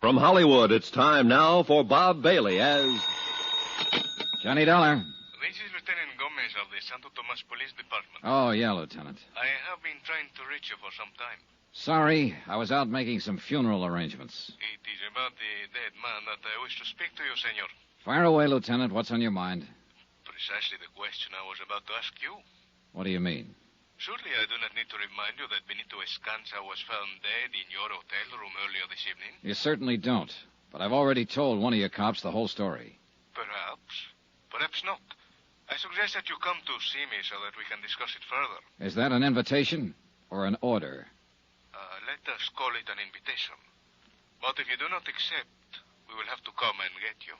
From Hollywood, it's time now for Bob Bailey as Johnny Dollar. This is Lieutenant Gomez of the Santo Tomas Police Department. Oh, yeah, Lieutenant. I have been trying to reach you for some time. Sorry, I was out making some funeral arrangements. It is about the dead man that I wish to speak to you, senor. Fire away, Lieutenant. What's on your mind? Precisely the question I was about to ask you. What do you mean? Surely I do not need to remind you that Benito Escanza was found dead in your hotel room earlier this evening. You certainly don't. But I've already told one of your cops the whole story. Perhaps. Perhaps not. I suggest that you come to see me so that we can discuss it further. Is that an invitation or an order? Let us call it an invitation. But if you do not accept, we will have to come and get you.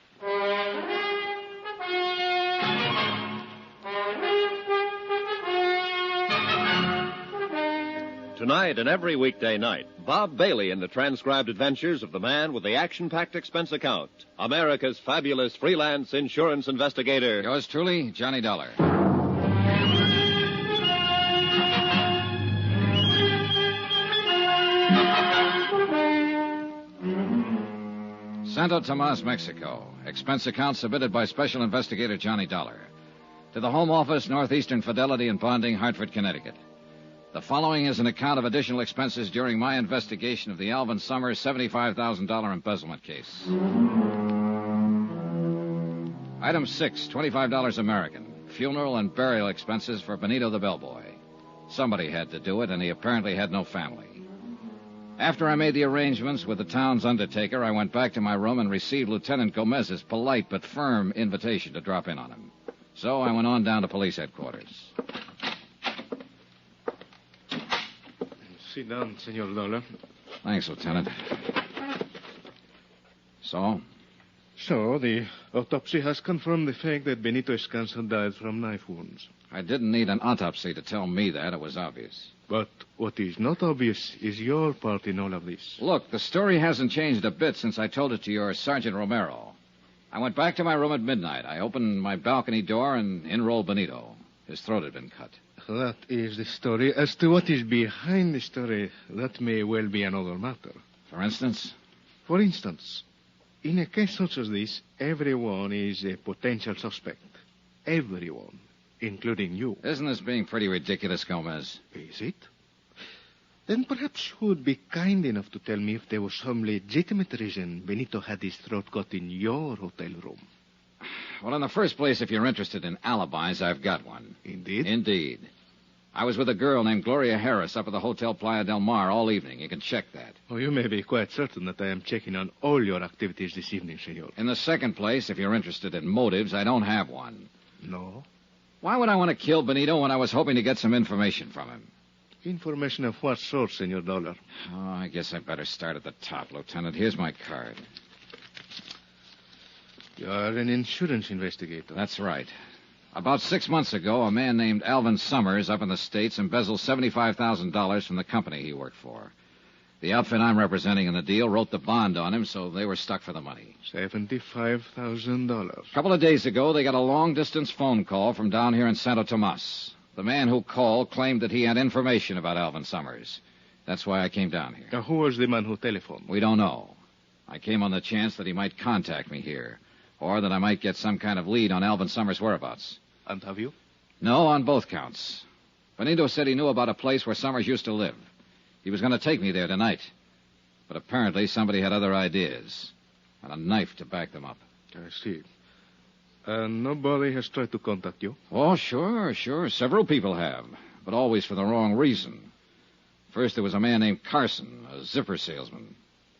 Tonight and every weekday night, Bob Bailey in the transcribed adventures of the man with the action-packed expense account, America's fabulous freelance insurance investigator. Yours truly, Johnny Dollar. Santo Tomas, Mexico. Expense account submitted by Special Investigator Johnny Dollar. To the Home Office, Northeastern Fidelity and Bonding, Hartford, Connecticut. The following is an account of additional expenses during my investigation of the Alvin Summers $75,000 embezzlement case. Item 6, $25 American. Funeral and burial expenses for Benito the bellboy. Somebody had to do it, and he apparently had no family. After I made the arrangements with the town's undertaker, I went back to my room and received Lieutenant Gomez's polite but firm invitation to drop in on him. So I went on down to police headquarters. Sit down, Senor Dollar. Thanks, Lieutenant. So? So, the autopsy has confirmed the fact that Benito Escanza died from knife wounds. I didn't need an autopsy to tell me that. It was obvious. But what is not obvious is your part in all of this. Look, the story hasn't changed a bit since I told it to your Sergeant Romero. I went back to my room at midnight. I opened my balcony door and in rolled Benito. His throat had been cut. That is the story. As to what is behind the story, that may well be another matter. For instance? For instance, in a case such as this, everyone is a potential suspect. Everyone, including you. Isn't this being pretty ridiculous, Gomez? Is it? Then perhaps you would be kind enough to tell me if there was some legitimate reason Benito had his throat cut in your hotel room. Well, in the first place, if you're interested in alibis, I've got one. Indeed? Indeed. I was with a girl named Gloria Harris up at the Hotel Playa del Mar all evening. You can check that. Oh, you may be quite certain that I am checking on all your activities this evening, senor. In the second place, if you're interested in motives, I don't have one. No? Why would I want to kill Benito when I was hoping to get some information from him? Information of what sort, Senor Dollar? Oh, I guess I better start at the top, Lieutenant. Here's my card. You are an insurance investigator. That's right. About 6 months ago, a man named Alvin Summers up in the States embezzled $75,000 from the company he worked for. The outfit I'm representing in the deal wrote the bond on him, so they were stuck for the money. $75,000. A couple of days ago, they got a long-distance phone call from down here in Santo Tomas. The man who called claimed that he had information about Alvin Summers. That's why I came down here. Now, who was the man who telephoned? We don't know. I came on the chance that he might contact me here, or that I might get some kind of lead on Alvin Summers' whereabouts. And have you? No, on both counts. Benito said he knew about a place where Summers used to live. He was going to take me there tonight. But apparently somebody had other ideas, and a knife to back them up. I see. And nobody has tried to contact you? Oh, sure. Several people have, but always for the wrong reason. First, there was a man named Carson, a zipper salesman.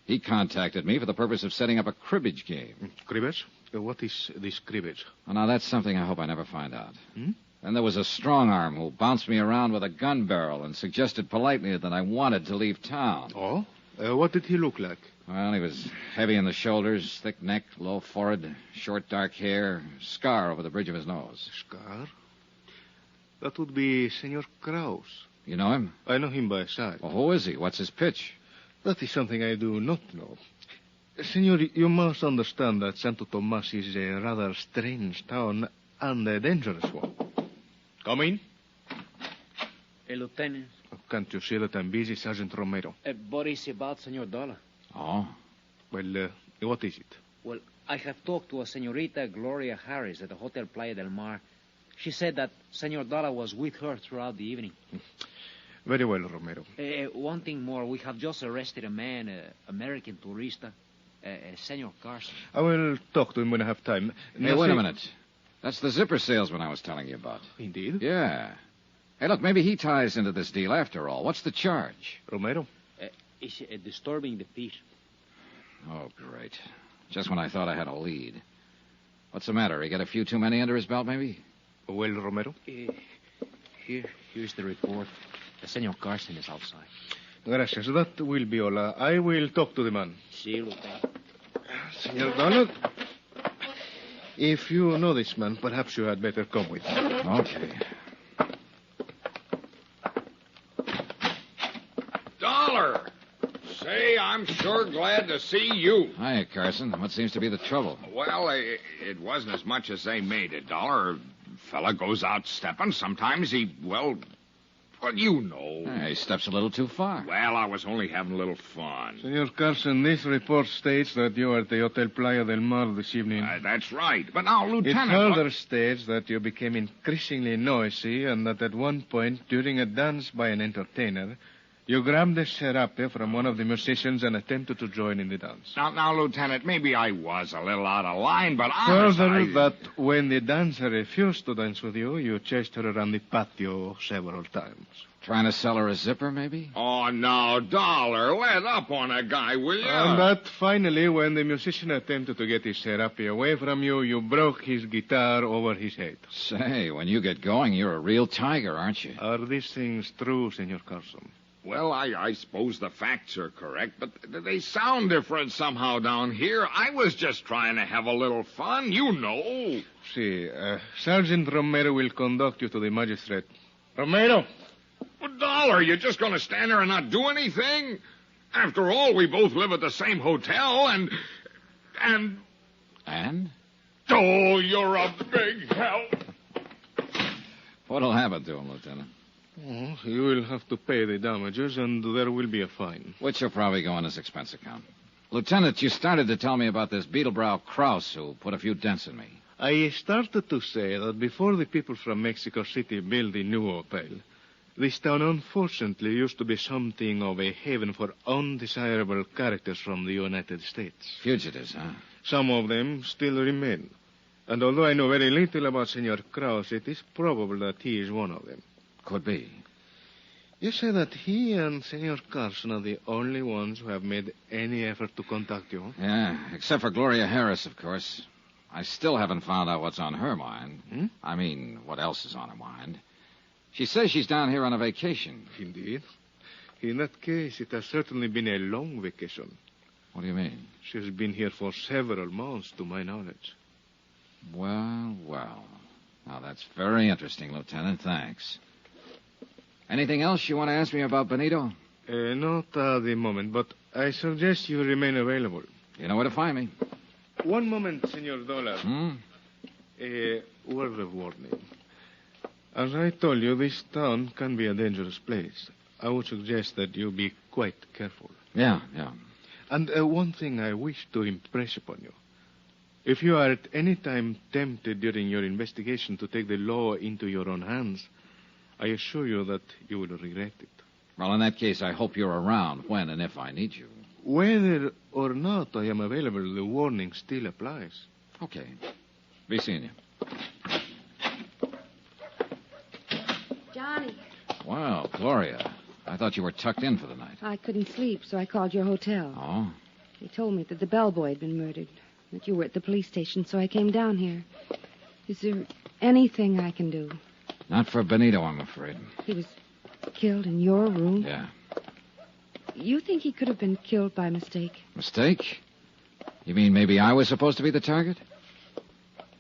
He contacted me for the purpose of setting up a cribbage game. Cribbage? What is this cribbage? Oh, now, that's something I hope I never find out. Hmm? Then there was a strong-arm who bounced me around with a gun barrel and suggested politely that I wanted to leave town. Oh? What did he look like? Well, he was heavy in the shoulders, thick neck, low forehead, short dark hair, scar over the bridge of his nose. Scar? That would be Senor Kraus. You know him? I know him by sight. Well, who is he? What's his pitch? That is something I do not know. Senor, you must understand that Santo Tomas is a rather strange town and a dangerous one. Come in. Lieutenant. Can't you see that I'm busy, Sergeant Romero? What is about, Senor Dollar? Oh? Well, what is it? Well, I have talked to a Senorita Gloria Harris at the Hotel Playa del Mar. She said that Senor Dollar was with her throughout the evening. Very well, Romero. One thing more. We have just arrested a man, American tourista, Senor Carson. I will talk to him when I have time. Hey, wait a minute. That's the zipper salesman I was telling you about. Indeed? Yeah. Hey, look, maybe he ties into this deal after all. What's the charge? Romero? Is disturbing the peace. Oh, great. Just when I thought I had a lead. What's the matter? He got a few too many under his belt, maybe? Well, Romero? Here's the report. Senor Carson is outside. Gracias. That will be all. I will talk to the man. Si, Lieutenant. Senor Donald, if you know this man, perhaps you had better come with me. Okay. Dollar! Say, I'm sure glad to see you. Hiya, Carson. What seems to be the trouble? Well, it wasn't as much as they made it, Dollar. Fella goes out stepping. Sometimes he, well, you know. He steps a little too far. Well, I was only having a little fun. Senor Carson, this report states that you are at the Hotel Playa del Mar this evening. That's right. But now, Lieutenant... It further states that you became increasingly noisy and that at one point, during a dance by an entertainer, you grabbed a serape from one of the musicians and attempted to join in the dance. Now, Lieutenant, maybe I was a little out of line, but honestly... Further, that when the dancer refused to dance with you, you chased her around the patio several times. Trying to sell her a zipper, maybe? Oh, no, Dollar, let up on a guy, will you? And that finally, when the musician attempted to get his serape away from you, you broke his guitar over his head. Say, when you get going, you're a real tiger, aren't you? Are these things true, Senor Carson? Well, I suppose the facts are correct, but they sound different somehow down here. I was just trying to have a little fun, you know. See, Sergeant Romero will conduct you to the magistrate. Romero! Well, Dollar, you're just going to stand there and not do anything? After all, we both live at the same hotel, and... And? Oh, you're a big help. What'll happen to him, Lieutenant? Oh, you will have to pay the damages, and there will be a fine. Which will probably go on his expense account. Lieutenant, you started to tell me about this Beetlebrow Krause who put a few dents in me. I started to say that before the people from Mexico City built the new hotel, this town unfortunately used to be something of a haven for undesirable characters from the United States. Fugitives, huh? Some of them still remain. And although I know very little about Senor Krause, it is probable that he is one of them. Could be. You say that he and Senor Carson are the only ones who have made any effort to contact you? Yeah, except for Gloria Harris, of course. I still haven't found out what's on her mind. I mean, what else is on her mind. She says she's down here on a vacation. Indeed. In that case, it has certainly been a long vacation. What do you mean? She has been here for several months, to my knowledge. Well. Now, that's very interesting, Lieutenant. Thanks. Anything else you want to ask me about Benito? Not at the moment, but I suggest you remain available. You know where to find me. One moment, Senor Dollar. A word of warning. As I told you, this town can be a dangerous place. I would suggest that you be quite careful. Yeah. And one thing I wish to impress upon you. If you are at any time tempted during your investigation to take the law into your own hands, I assure you that you will regret it. Well, in that case, I hope you're around when and if I need you. Whether or not I am available, the warning still applies. Okay. Be seeing you. Johnny. Well, Gloria, I thought you were tucked in for the night. I couldn't sleep, so I called your hotel. Oh? They told me that the bellboy had been murdered, that you were at the police station, so I came down here. Is there anything I can do? Not for Benito, I'm afraid. He was killed in your room? Yeah. You think he could have been killed by mistake? Mistake? You mean maybe I was supposed to be the target?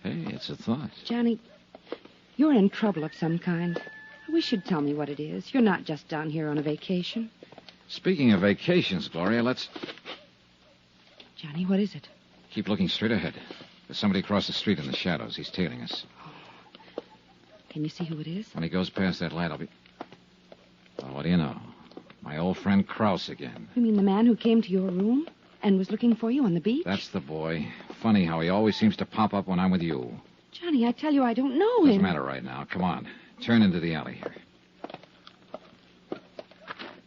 Hey, it's a thought. Johnny, you're in trouble of some kind. I wish you'd tell me what it is. You're not just down here on a vacation. Speaking of vacations, Gloria, let's... Johnny, what is it? Keep looking straight ahead. There's somebody across the street in the shadows. He's tailing us. Can you see who it is? When he goes past that light, I'll be... Well, what do you know? My old friend Krause again. You mean the man who came to your room? and was looking for you on the beach? That's the boy. Funny how he always seems to pop up when I'm with you. Johnny, I tell you, I don't know him. Doesn't matter right now. Come on. Turn into the alley here.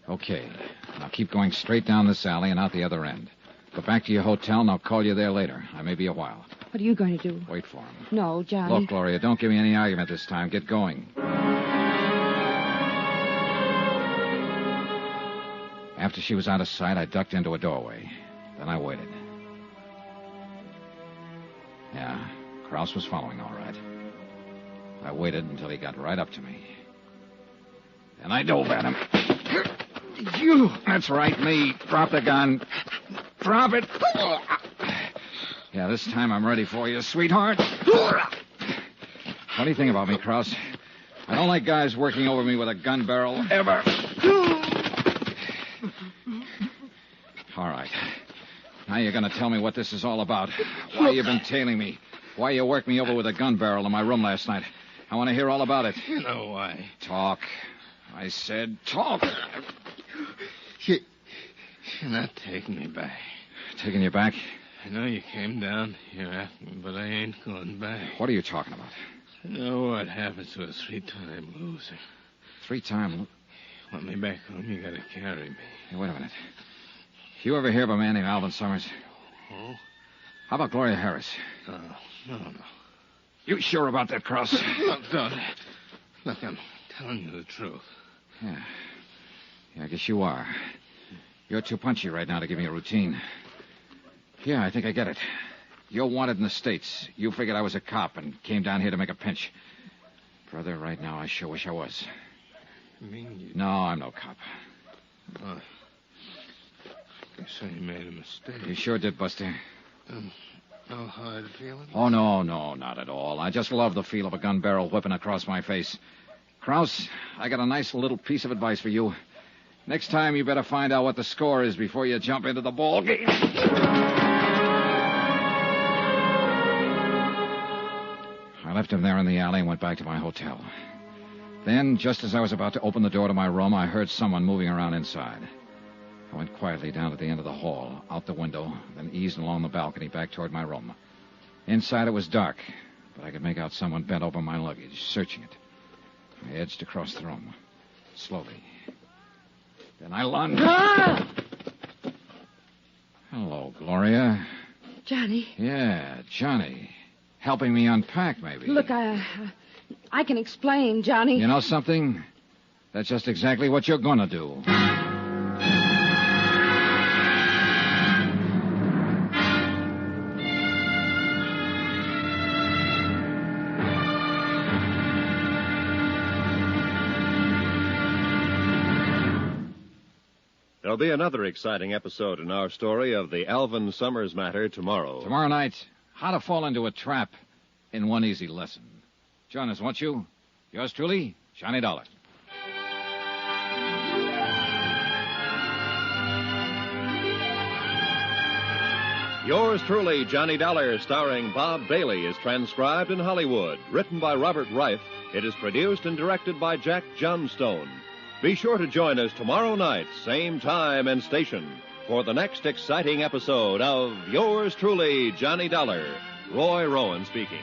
Okay. Now keep going straight down this alley and out the other end. Go back to your hotel, and I'll call you there later. I may be a while. What are you going to do? Wait for him. No, Johnny. Look, Gloria, don't give me any argument this time. Get going. After she was out of sight, I ducked into a doorway. Then I waited. Yeah, Krause was following all right. I waited until he got right up to me. And I dove at him. You! That's right, me. Drop the gun. Drop it. Yeah, this time I'm ready for you, sweetheart. Funny thing about me, Krause. I don't like guys working over me with a gun barrel, ever. All right. Now you're going to tell me what this is all about. Why you've been tailing me. Why you worked me over with a gun barrel in my room last night. I want to hear all about it. You know why. Talk. I said talk. You're not taking me back. Taking you back? I know you came down here after me, but I ain't going back. What are you talking about? I know what happens to a 3-time loser. 3-time? Want me back home, you gotta carry me. Hey, wait a minute. You ever hear of a man named Alvin Summers? Oh? How about Gloria Harris? No. You sure about that, Krause? Look, don't. Look, I'm telling you the truth. Yeah, I guess you are. You're too punchy right now to give me a routine. Yeah, I think I get it. You're wanted in the States. You figured I was a cop and came down here to make a pinch. Brother, right now, I sure wish I was. You mean you... No, I'm no cop. Oh. I guess I made a mistake. You sure did, Buster. No hard feelings? Oh, no, not at all. I just love the feel of a gun barrel whipping across my face. Krause, I got a nice little piece of advice for you. Next time, you better find out what the score is before you jump into the ball game. I left him there in the alley and went back to my hotel. Then, just as I was about to open the door to my room, I heard someone moving around inside. I went quietly down to the end of the hall, out the window, then eased along the balcony back toward my room. Inside, it was dark, but I could make out someone bent over my luggage, searching it. I edged across the room, slowly. Then I lunged. Ah! Hello, Gloria. Johnny. Yeah, Johnny. Helping me unpack, maybe. Look, I can explain, Johnny. You know something? That's just exactly what you're gonna do. There'll be another exciting episode in our story of the Alvin Summers matter tomorrow. Tomorrow night, how to fall into a trap in one easy lesson. Join us, won't you? Yours truly, Johnny Dollar. Yours truly, Johnny Dollar, starring Bob Bailey, is transcribed in Hollywood. Written by Robert Reif, it is produced and directed by Jack Johnstone. Be sure to join us tomorrow night, same time and station, for the next exciting episode of Yours truly, Johnny Dollar. Roy Rowan speaking.